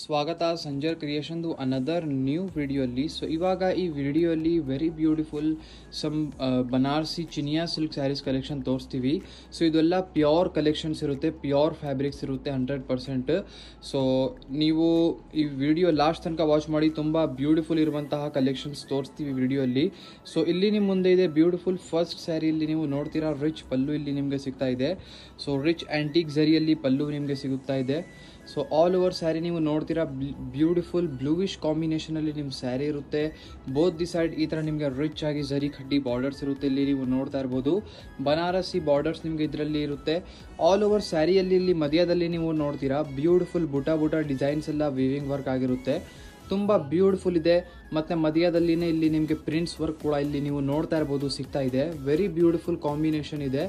ಸ್ವಾಗತ Sanjar ಕ್ರಿಯೇಷನ್ದು another new ವಿಡಿಯೋಲಿ. So ಇವಾಗ ಈ ವಿಡಿಯೋಲಿ very beautiful Banarasi ಚಿನಿಯಾ silk sarees collection ತೋರಿಸ್ತೀವಿ. ಸೊ ಇದೆಲ್ಲ ಪ್ಯೂರ್ ಕಲೆಕ್ಷನ್ಸ್ ಇರುತ್ತೆ, ಪ್ಯೂರ್ ಫ್ಯಾಬ್ರಿಕ್ಸ್ ಇರುತ್ತೆ 100%. ಸೊ ನೀವು ಈ ವಿಡಿಯೋ ಲಾಸ್ಟ್ ತನಕ ವಾಚ್ ಮಾಡಿ, ತುಂಬ ಬ್ಯೂಟಿಫುಲ್ ಇರುವಂತಹ ಕಲೆಕ್ಷನ್ಸ್ ತೋರಿಸ್ತೀವಿ ವಿಡಿಯೋಲಿ. ಸೊ ಇಲ್ಲಿ ನಿಮ್ಮ ಮುಂದೆ ಇದೆ ಬ್ಯೂಟಿಫುಲ್ ಫಸ್ಟ್ ಸ್ಯಾರಿ. ಇಲ್ಲಿ ನೀವು ನೋಡ್ತೀರಾ ರಿಚ್ ಪಲ್ಲು ಇಲ್ಲಿ ನಿಮಗೆ ಸಿಗ್ತಾ ಇದೆ. ಸೊ ರಿಚ್ ಆ್ಯಂಟಿಕ್ ಝರಿಯಲ್ಲಿ ಪಲ್ಲು ನಿಮಗೆ ಸಿಗುತ್ತಾ ಇದೆ. ಸೊ ಆಲ್ ಓವರ್ ಸ್ಯಾರಿ ನೀವು ನೋಡ್ತೀರಾ ಬ್ಯೂಟಿಫುಲ್ ಬ್ಲೂವಿಶ್ ಕಾಂಬಿನೇಷನಲ್ಲಿ ನಿಮ್ಮ ಸ್ಯಾರಿ ಇರುತ್ತೆ. ಬೋತ್ ದಿ ಸೈಡ್ ಈ ಥರ ನಿಮಗೆ ರಿಚ್ ಆಗಿ ಝರಿ ಖಡ್ಡಿ ಬಾರ್ಡರ್ಸ್ ಇರುತ್ತೆ. ಇಲ್ಲಿ ನೀವು ನೋಡ್ತಾ ಇರ್ಬೋದು ಬನಾರಸಿ ಬಾರ್ಡರ್ಸ್ ನಿಮಗೆ ಇದರಲ್ಲಿ ಇರುತ್ತೆ. ಆಲ್ ಓವರ್ ಸ್ಯಾರಿಯಲ್ಲಿ ಇಲ್ಲಿ ಮಧ್ಯದಲ್ಲಿ ನೀವು ನೋಡ್ತೀರಾ ಬ್ಯೂಟಿಫುಲ್ ಬುಟ ಡಿಸೈನ್ಸ್ ಎಲ್ಲ ವೀವಿಂಗ್ ವರ್ಕ್ ಆಗಿರುತ್ತೆ, ತುಂಬ ಬ್ಯೂಟಿಫುಲ್ ಇದೆ. ಮತ್ತು ಮಧ್ಯದಲ್ಲಿನೇ ಇಲ್ಲಿ ನಿಮಗೆ ಪ್ರಿಂಟ್ಸ್ ವರ್ಕ್ ಕೂಡ ಇಲ್ಲಿ ನೀವು ನೋಡ್ತಾ ಇರ್ಬೋದು ಸಿಗ್ತಾ ಇದೆ. ವೆರಿ ಬ್ಯೂಟಿಫುಲ್ ಕಾಂಬಿನೇಷನ್ ಇದೆ.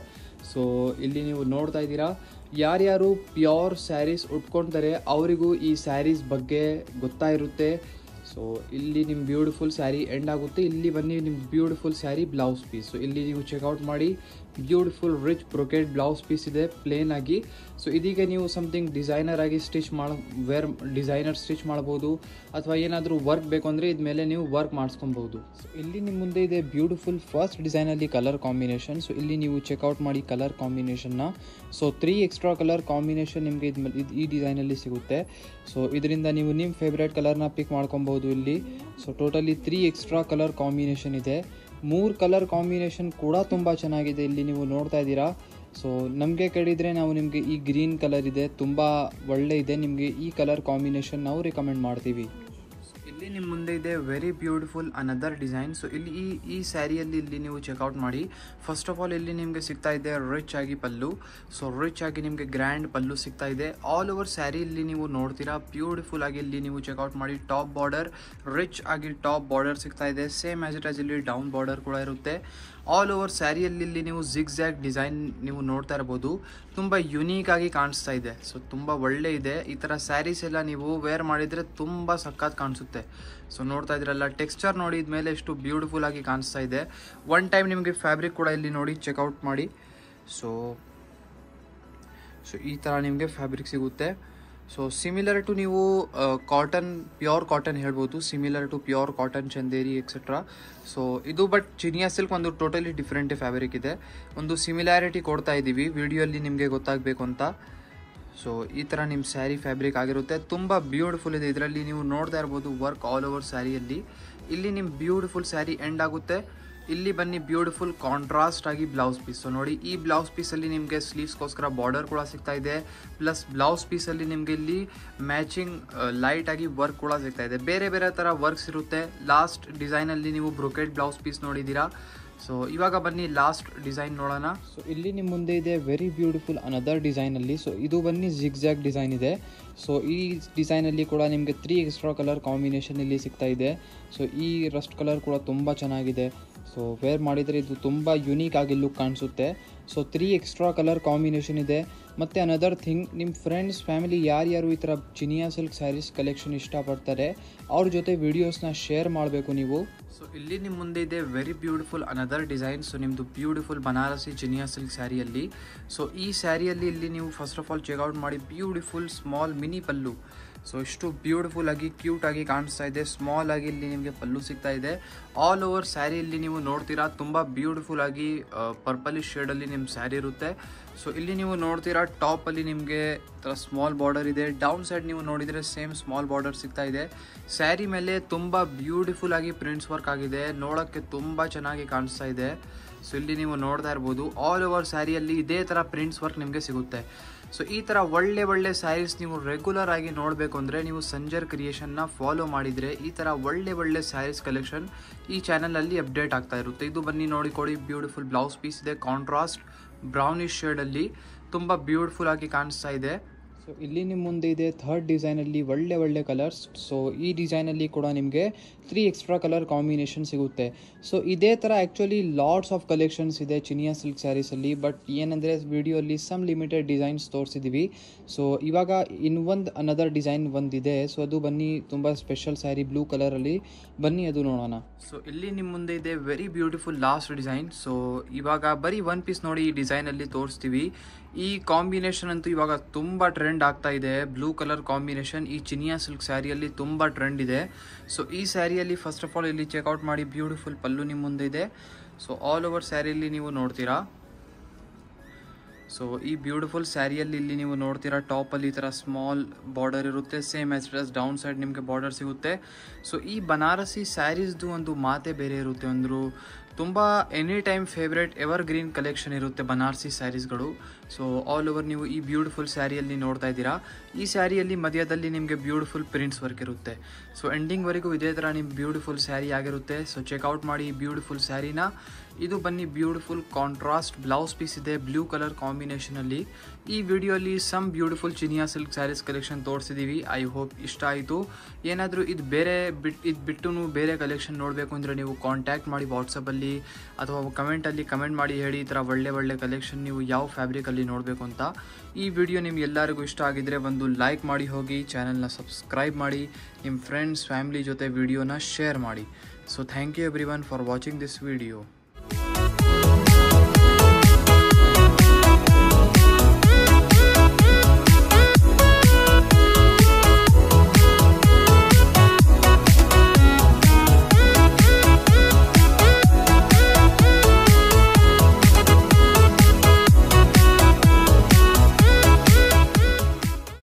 ಸೊ ಇಲ್ಲಿ ನೀವು ನೋಡ್ತಾ ಇದ್ದೀರಾ, ಯಾರ್ಯಾರು ಪ್ಯೂರ್ ಸ್ಯಾರೀಸ್ ಉಟ್ಕೊಳ್ತಾರೆ ಅವರಿಗೂ ಈ ಸ್ಯಾರೀಸ್ ಬಗ್ಗೆ ಗೊತ್ತಾ ಇರುತ್ತೆ. ಸೊ ಇಲ್ಲಿ ನಿಮ್ಮ ಬ್ಯೂಟಿಫುಲ್ ಸ್ಯಾರಿ ಎಂಡ್ ಆಗುತ್ತೆ. ಇಲ್ಲಿ ಬನ್ನಿ ನಿಮ್ಮ beautiful sari blouse piece. So ಇಲ್ಲಿ ನೀವು ಚೆಕ್ಔಟ್ ಮಾಡಿ, beautiful rich brocade blouse piece ಇದೆ ಪ್ಲೇನ್ ಆಗಿ. ಸೊ ಇದೀಗ ನೀವು ಸಮಥಿಂಗ್ ಡಿಸೈನರ್ ಆಗಿ ಡಿಸೈನರ್ ಸ್ಟಿಚ್ ಮಾಡ್ಬೋದು, ಅಥವಾ ಏನಾದರೂ ವರ್ಕ್ ಬೇಕು ಅಂದರೆ ಇದ್ಮೇಲೆ ನೀವು ವರ್ಕ್ ಮಾಡಿಸ್ಕೊಬೋದು. ಸೊ ಇಲ್ಲಿ ನಿಮ್ಮ ಮುಂದೆ ಇದೆ ಬ್ಯೂಟಿಫುಲ್ ಫಸ್ಟ್ ಡಿಸೈನಲ್ಲಿ ಕಲರ್ ಕಾಂಬಿನೇಷನ್. ಸೊ ಇಲ್ಲಿ ನೀವು ಚೆಕ್ಔಟ್ ಮಾಡಿ ಕಲರ್ ಕಾಂಬಿನೇಷನ್ನ. ಸೊ 3 ಎಕ್ಸ್ಟ್ರಾ ಕಲರ್ ಕಾಂಬಿನೇಷನ್ ನಿಮಗೆ ಈ ಡಿಸೈನಲ್ಲಿ ಸಿಗುತ್ತೆ. ಸೊ ಇದರಿಂದ ನೀವು ನಿಮ್ಮ ಫೇವ್ರೇಟ್ ಕಲರ್ನ ಪಿಕ್ ಮಾಡ್ಕೊಬೋದು ಇಲ್ಲಿ. So totally 3 extra colour combination ಇದೆ. 3 ಕಲರ್ ಕಾಂಬಿನೇಷನ್ ಕೂಡ ತುಂಬ ಚೆನ್ನಾಗಿದೆ. ಇಲ್ಲಿ ನೀವು ನೋಡ್ತಾ ಇದ್ದೀರಾ. ಸೊ ನಮಗೆ ಕೇಳಿದರೆ ನಾವು ನಿಮಗೆ ಈ ಗ್ರೀನ್ ಕಲರ್ ಇದೆ, ತುಂಬ ಒಳ್ಳೆ ಇದೆ. ನಿಮಗೆ ಈ ಕಲರ್ ಕಾಂಬಿನೇಷನ್ ನಾವು ರಿಕಮೆಂಡ್ ಮಾಡ್ತೀವಿ. ಇಲ್ಲಿ ನಿಮ್ಮ ಮುಂದೆ ಇದೆ very beautiful another design. So ಇಲ್ಲಿ ಈ ಸ್ಯಾರಿಯಲ್ಲಿ ಇಲ್ಲಿ ನೀವು ಚೆಕ್ಔಟ್ ಮಾಡಿ. ಫಸ್ಟ್ ಆಫ್ ಆಲ್ ಇಲ್ಲಿ ನಿಮಗೆ ಸಿಗ್ತಾ ಇದೆ ರಿಚ್ ಆಗಿ ಪಲ್ಲು. ಸೊ ರಿಚ್ ಆಗಿ ನಿಮಗೆ ಗ್ರ್ಯಾಂಡ್ ಪಲ್ಲು ಸಿಗ್ತಾ ಇದೆ. ಆಲ್ ಓವರ್ ಸ್ಯಾರಿ ಇಲ್ಲಿ ನೀವು ನೋಡ್ತೀರಾ ಬ್ಯೂಟಿಫುಲ್ ಆಗಿ ಇಲ್ಲಿ ನೀವು ಚೆಕ್ಔಟ್ ಮಾಡಿ. ಟಾಪ್ ಬಾರ್ಡರ್ ರಿಚ್ ಆಗಿ ಟಾಪ್ ಬಾರ್ಡರ್ ಸಿಗ್ತಾ ಇದೆ. ಸೇಮ್ ಆಸ್ ಇಟ್ ಆಸ್ ಇಲ್ಲಿ ಡೌನ್ ಬಾರ್ಡರ್ ಕೂಡ ಇರುತ್ತೆ. ಆಲ್ ಓವರ್ ಸ್ಯಾರಿಯಲ್ಲಿ ಇಲ್ಲಿ ನೀವು ಜಿಗ್ಜ್ಯಾಗ್ ಡಿಸೈನ್ ನೀವು ನೋಡ್ತಾ ಇರ್ಬೋದು, ತುಂಬ ಯುನೀಕ್ ಆಗಿ ಕಾಣಿಸ್ತಾ ಇದೆ. ಸೊ ತುಂಬ ಒಳ್ಳೆ ಇದೆ. ಈ ಥರ ಸ್ಯಾರೀಸ್ ಎಲ್ಲ ನೀವು ವೇರ್ ಮಾಡಿದರೆ ತುಂಬ ಸಖತ್ ಕಾಣಿಸುತ್ತೆ. ಸೊ ನೋಡ್ತಾ ಇದ್ರಲ್ಲ, ಟೆಕ್ಸ್ಚರ್ ನೋಡಿ ಇದ್ಮೇಲೆ ಎಷ್ಟು ಬ್ಯೂಟಿಫುಲ್ ಆಗಿ ಕಾಣಿಸ್ತಾ ಇದೆ. ಒನ್ ಟೈಮ್ ನಿಮಗೆ ಫ್ಯಾಬ್ರಿಕ್ ಕೂಡ ಇಲ್ಲಿ ನೋಡಿ ಚೆಕ್ಔಟ್ ಮಾಡಿ. ಸೊ ಈ ಥರ ನಿಮಗೆ ಫ್ಯಾಬ್ರಿಕ್ ಸಿಗುತ್ತೆ. ಸೊ ಸಿಮಿಲರ್ ಟು ನೀವು ಕಾಟನ್, ಪ್ಯೂರ್ ಕಾಟನ್ ಹೇಳ್ಬೋದು, similar to pure cotton, Chanderi etcetera. So ಇದು ಬಟ್ ಚಿನಿಯಾ ಸಿಲ್ಕ್ ಒಂದು ಟೋಟಲಿ ಡಿಫ್ರೆಂಟ್ ಫ್ಯಾಬ್ರಿಕ್ ಇದೆ. ಒಂದು ಸಿಮಿಲಾರಿಟಿ ಕೊಡ್ತಾ ಇದ್ದೀವಿ ವಿಡಿಯೋಲ್ಲಿ ನಿಮಗೆ ಗೊತ್ತಾಗಬೇಕು ಅಂತ. ಸೊ ಈ ಥರ ನಿಮ್ಮ ಸ್ಯಾರಿ ಫ್ಯಾಬ್ರಿಕ್ ಆಗಿರುತ್ತೆ, ತುಂಬ ಬ್ಯೂಟಿಫುಲ್ ಇದೆ. ಇದರಲ್ಲಿ ನೀವು ನೋಡ್ತಾ ಇರ್ಬೋದು ವರ್ಕ್ ಆಲ್ ಓವರ್ ಸ್ಯಾರಿಯಲ್ಲಿ. ಇಲ್ಲಿ ನಿಮ್ಮ ಬ್ಯೂಟಿಫುಲ್ ಸ್ಯಾರಿ ಎಂಡ್ ಆಗುತ್ತೆ. ಇಲ್ಲಿ ಬನ್ನಿ ಬ್ಯೂಟಿಫುಲ್ ಕಾಂಟ್ರಾಸ್ಟ್ ಆಗಿ ಬ್ಲೌಸ್ ಪೀಸ್. ಸೊ ನೋಡಿ ಈ ಬ್ಲೌಸ್ ಪೀಸಲ್ಲಿ ನಿಮಗೆ ಸ್ಲೀವ್ಸ್ಗೋಸ್ಕರ ಬಾರ್ಡರ್ ಕೂಡ ಸಿಗ್ತಾ ಇದೆ. ಪ್ಲಸ್ ಬ್ಲೌಸ್ ಪೀಸಲ್ಲಿ ನಿಮಗೆ ಇಲ್ಲಿ ಮ್ಯಾಚಿಂಗ್ ಲೈಟ್ ಆಗಿ ವರ್ಕ್ ಕೂಡ ಸಿಗ್ತಾ ಇದೆ. ಬೇರೆ ಬೇರೆ ಥರ ವರ್ಕ್ಸ್ ಇರುತ್ತೆ. ಲಾಸ್ಟ್ ಡಿಸೈನಲ್ಲಿ ನೀವು ಬ್ರೊಕೆಟ್ ಬ್ಲೌಸ್ ಪೀಸ್ ನೋಡಿದ್ದೀರಾ. ಸೊ ಇವಾಗ ಬನ್ನಿ ಲಾಸ್ಟ್ ಡಿಸೈನ್ ನೋಡೋಣ. ಸೊ ಇಲ್ಲಿ ನಿಮ್ಮ ಮುಂದೆ ಇದೆ ವೆರಿ ಬ್ಯೂಟಿಫುಲ್ ಅನದರ್ ಡಿಸೈನಲ್ಲಿ. ಸೊ ಇದು ಬನ್ನಿ ಜಿಗ್ಜ್ಯಾಗ್ ಡಿಸೈನ್ ಇದೆ. ಸೊ ಈ ಡಿಸೈನಲ್ಲಿ ಕೂಡ ನಿಮಗೆ 3 ಎಕ್ಸ್ಟ್ರಾ ಕಲರ್ ಕಾಂಬಿನೇಷನ್ ಇಲ್ಲಿ ಸಿಗ್ತಾ ಇದೆ. ಸೊ ಈ ರಸ್ಟ್ ಕಲರ್ ಕೂಡ ತುಂಬ ಚೆನ್ನಾಗಿದೆ. ಸೊ ವೇರ್ ಮಾಡಿದರೆ ಇದು ತುಂಬ ಯುನೀಕ್ ಆಗಿ ಲುಕ್ ಕಾಣಿಸುತ್ತೆ. ಸೊ 3 ಎಕ್ಸ್ಟ್ರಾ ಕಲರ್ ಕಾಂಬಿನೇಷನ್ ಇದೆ. ಮತ್ತು ಅನದರ್ ಥಿಂಗ್, ನಿಮ್ಮ ಫ್ರೆಂಡ್ಸ್ ಫ್ಯಾಮಿಲಿ ಯಾರ್ಯಾರು ಈ ಥರ ಚಿನಿಯಾ ಸಿಲ್ಕ್ ಸ್ಯಾರೀಸ್ ಕಲೆಕ್ಷನ್ ಇಷ್ಟಪಡ್ತಾರೆ ಅವ್ರ ಜೊತೆ ವೀಡಿಯೋಸ್ನ ಶೇರ್ ಮಾಡಬೇಕು ನೀವು. ಸೊ ಇಲ್ಲಿ ನಿಮ್ಮ ಮುಂದೆ ಇದೆ very beautiful another design. So ನಿಮ್ಮದು ಬ್ಯೂಟಿಫುಲ್ ಬನಾರಸಿ ಚಿನಿಯಾ ಸಿಲ್ಕ್ ಸ್ಯಾರಿಯಲ್ಲಿ. ಸೊ ಈ ಸ್ಯಾರಿಯಲ್ಲಿ ಇಲ್ಲಿ ನೀವು ಫಸ್ಟ್ ಆಫ್ ಆಲ್ ಚೆಕ್ಔಟ್ ಮಾಡಿ ಬ್ಯೂಟಿಫುಲ್ ಸ್ಮಾಲ್ ಮಿನಿ ಪಲ್ಲು. ಸೊ ಇಷ್ಟು ಬ್ಯೂಟಿಫುಲ್ ಆಗಿ ಕ್ಯೂಟ್ ಆಗಿ ಕಾಣಿಸ್ತಾ ಇದೆ. ಸ್ಮಾಲ್ ಆಗಿ ಇಲ್ಲಿ ನಿಮಗೆ ಪಲ್ಲು ಸಿಗ್ತಾ ಇದೆ. ಆಲ್ ಓವರ್ ಸ್ಯಾರಿಯಲ್ಲಿ ನೀವು ನೋಡ್ತೀರಾ ತುಂಬ ಬ್ಯೂಟಿಫುಲ್ ಆಗಿ ಪರ್ಪಲಿಶ್ ಶೇಡಲ್ಲಿ ನಿಮ್ಮ ಸ್ಯಾರಿ ಇರುತ್ತೆ. ಸೊ ಇಲ್ಲಿ ನೀವು ನೋಡ್ತೀರಾ ಟಾಪಲ್ಲಿ ನಿಮಗೆ ಸ್ಮಾಲ್ ಬಾರ್ಡರ್ ಇದೆ. ಡೌನ್ ಸೈಡ್ ನೀವು ನೋಡಿದರೆ ಸೇಮ್ ಸ್ಮಾಲ್ ಬಾರ್ಡರ್ ಸಿಗ್ತಾ ಇದೆ. ಸ್ಯಾರಿ ಮೇಲೆ ತುಂಬ ಬ್ಯೂಟಿಫುಲ್ ಆಗಿ ಪ್ರಿಂಟ್ಸ್ ವರ್ಕ್ ಆಗಿದೆ, ನೋಡೋಕ್ಕೆ ತುಂಬ ಚೆನ್ನಾಗಿ ಕಾಣಿಸ್ತಾ ಇದೆ. ಸೊ ಇಲ್ಲಿ ನೀವು ನೋಡ್ತಾ ಇರ್ಬೋದು ಆಲ್ ಓವರ್ ಸ್ಯಾರಿಯಲ್ಲಿ ಇದೇ ಥರ ಪ್ರಿಂಟ್ಸ್ ವರ್ಕ್ ನಿಮಗೆ ಸಿಗುತ್ತೆ. ಸೊ ಈ ಥರ ಒಳ್ಳೆ ಸ್ಯಾರೀಸ್ ನೀವು ರೆಗ್ಯುಲರ್ ಆಗಿ ನೋಡಬೇಕು ಅಂದರೆ ನೀವು ಸಂಜರ್ ಕ್ರಿಯೇಷನ್ನ ಫಾಲೋ ಮಾಡಿದರೆ ಈ ಥರ ಒಳ್ಳೆ ಸ್ಯಾರೀಸ್ ಕಲೆಕ್ಷನ್ ಈ ಚಾನಲಲ್ಲಿ ಅಪ್ಡೇಟ್ ಆಗ್ತಾ ಇರುತ್ತೆ. ಇದು ಬನ್ನಿ ನೋಡಿಕೊಡಿ, ಬ್ಯೂಟಿಫುಲ್ ಬ್ಲೌಸ್ ಪೀಸ್ ಇದೆ. ಕಾಂಟ್ರಾಸ್ಟ್ ಬ್ರೌನಿಶ್ ಶೇಡಲ್ಲಿ ತುಂಬ ಬ್ಯೂಟಿಫುಲ್ ಆಗಿ ಕಾಣಿಸ್ತಾ ಇದೆ. ಸೊ ಇಲ್ಲಿ ನಿಮ್ಮ ಮುಂದೆ ಇದೆ ಥರ್ಡ್ ಡಿಸೈನಲ್ಲಿ ಒಳ್ಳೆ ಕಲರ್ಸ್. ಸೊ ಈ ಡಿಸೈನಲ್ಲಿ ಕೂಡ ನಿಮಗೆ 3 ಎಕ್ಸ್ಟ್ರಾ ಕಲರ್ ಕಾಂಬಿನೇಷನ್ ಸಿಗುತ್ತೆ. ಸೊ ಇದೇ ಥರ ಆ್ಯಕ್ಚುಲಿ ಲಾಟ್ಸ್ ಆಫ್ ಕಲೆಕ್ಷನ್ಸ್ ಇದೆ ಚಿನಿಯಾ ಸಿಲ್ಕ್ ಸ್ಯಾರೀಸಲ್ಲಿ. ಬಟ್ ಏನಂದರೆ ವಿಡಿಯೋಲಿ ಸಮ್ ಲಿಮಿಟೆಡ್ ಡಿಸೈನ್ಸ್ ತೋರಿಸಿದ್ದೀವಿ. ಸೊ ಇವಾಗ ಇನ್ನೊಂದು ಅನದರ್ ಡಿಸೈನ್ ಒಂದಿದೆ. ಸೊ ಅದು ಬನ್ನಿ ತುಂಬ ಸ್ಪೆಷಲ್ ಸ್ಯಾರಿ ಬ್ಲೂ ಕಲರಲ್ಲಿ, ಬನ್ನಿ ಅದು ನೋಡೋಣ. ಸೊ ಇಲ್ಲಿ ನಿಮ್ಮ ಮುಂದೆ ಇದೆ very beautiful last design. So ಇವಾಗ ಬರೀ 1 ಪೀಸ್ ನೋಡಿ ಈ ಡಿಸೈನಲ್ಲಿ ತೋರಿಸ್ತೀವಿ. ಈ ಕಾಂಬಿನೇಷನ್ ಅಂತೂ ಇವಾಗ ತುಂಬ ಟ್ರೆಂಡ್ ಟ್ರೆಂಡ್ ಆಗ್ತಾ ಇದೆ. ಬ್ಲೂ ಕಲರ್ ಕಾಂಬಿನೇಷನ್ ಈ ಚಿನಿಯಾ ಸಿಲ್ಕ್ ಸ್ಯಾರಿಯಲ್ಲಿ ತುಂಬ ಟ್ರೆಂಡ್ ಇದೆ. ಸೊ ಈ ಸ್ಯಾರಿಯಲ್ಲಿ ಫಸ್ಟ್ ಆಫ್ ಆಲ್ ಇಲ್ಲಿ ಚೆಕ್ಔಟ್ ಮಾಡಿ, ಬ್ಯೂಟಿಫುಲ್ ಪಲ್ಲು ನಿಮ್ಮ ಮುಂದೆ ಇದೆ. ಸೊ ಆಲ್ ಓವರ್ ಸ್ಯಾರಿಯಲ್ಲಿ ನೀವು ನೋಡ್ತೀರಾ. ಸೊ ಈ ಬ್ಯೂಟಿಫುಲ್ ಸ್ಯಾರಿಯಲ್ಲಿ ಇಲ್ಲಿ ನೀವು ನೋಡ್ತೀರಾ, ಟಾಪಲ್ಲಿ ಈ ಥರ ಸ್ಮಾಲ್ ಬಾರ್ಡರ್ ಇರುತ್ತೆ, same as it as down side ನಿಮಗೆ ಬಾರ್ಡರ್ ಸಿಗುತ್ತೆ. ಸೊ ಈ ಬನಾರಸಿ ಸ್ಯಾರೀಸ್ದು ಒಂದು ಮಾತೆ ಬೇರೆ ಇರುತ್ತೆ. ಒಂದು ತುಂಬ any time favourite ever green collection ಇರುತ್ತೆ ಬನಾರಸಿ ಸ್ಯಾರೀಸ್ಗಳು. ಸೊ ಆಲ್ ಓವರ್ ನೀವು ಈ ಬ್ಯೂಟಿಫುಲ್ ಸ್ಯಾರಿಯಲ್ಲಿ ನೋಡ್ತಾ ಇದ್ದೀರಾ. ಈ ಸ್ಯಾರಿಯಲ್ಲಿ ಮಧ್ಯದಲ್ಲಿ ನಿಮಗೆ ಬ್ಯೂಟಿಫುಲ್ ಪ್ರಿಂಟ್ಸ್ ವರ್ಕ್ ಇರುತ್ತೆ. ಸೊ ಎಂಡಿಂಗ್ವರೆಗೂ ಇದೇ ಥರ ನಿಮ್ಮ ಬ್ಯೂಟಿಫುಲ್ ಸ್ಯಾರಿ ಆಗಿರುತ್ತೆ. ಸೊ ಚೆಕ್ಔಟ್ ಮಾಡಿ ಈ ಬ್ಯೂಟಿಫುಲ್ ಸ್ಯಾರಿನ. ಇದು ಬನ್ನಿ ಬ್ಯೂಟಿಫುಲ್ ಕಾಂಟ್ರಾಸ್ಟ್ ಬ್ಲೌಸ್ ಪೀಸ್ ಇದೆ ಬ್ಲೂ ಕಲರ್ ಕಾಂಬಿನೇಷನಲ್ಲಿ. ಈ ವಿಡಿಯೋಲಿ ಸಮ್ ಬ್ಯೂಟಿಫುಲ್ ಚಿನಿಯಾ ಸಿಲ್ಕ್ ಸ್ಯಾರೀಸ್ ಕಲೆಕ್ಷನ್ ತೋರಿಸಿದ್ದೀವಿ. ಐ ಹೋಪ್ ಇಷ್ಟ ಆಯಿತು. ಏನಾದರೂ ಇದು ಬಿಟ್ಟು ಬೇರೆ ಕಲೆಕ್ಷನ್ ನೋಡಬೇಕು ಅಂದರೆ ನೀವು ಕಾಂಟ್ಯಾಕ್ಟ್ ಮಾಡಿ ವಾಟ್ಸಪ್ಪಲ್ಲಿ ಅಥವಾ ಕಮೆಂಟಲ್ಲಿ ಕಮೆಂಟ್ ಮಾಡಿ ಹೇಳಿ, ಈ ಥರ ಒಳ್ಳೆ ಕಲೆಕ್ಷನ್ ನೀವು ಯಾವ ಫ್ಯಾಬ್ರಿಕಲ್ಲಿ ನೋಡಬೇಕು ಅಂತ. ಈ ವಿಡಿಯೋ ನಿಮ್ಗೆ ಎಲ್ಲರಿಗೂ ಇಷ್ಟ ಆಗಿದ್ರೆ ಒಂದು ಲೈಕ್ ಮಾಡಿ ಹೋಗಿ, ಚಾನಲ್ನ ಸಬ್ಸ್ಕ್ರೈಬ್ ಮಾಡಿ, ನಿಮ್ಮ ಫ್ರೆಂಡ್ಸ್ ಫ್ಯಾಮಿಲಿ ಜೊತೆ ವಿಡಿಯೋನ ಶೇರ್ ಮಾಡಿ. So thank you everyone for watching this video.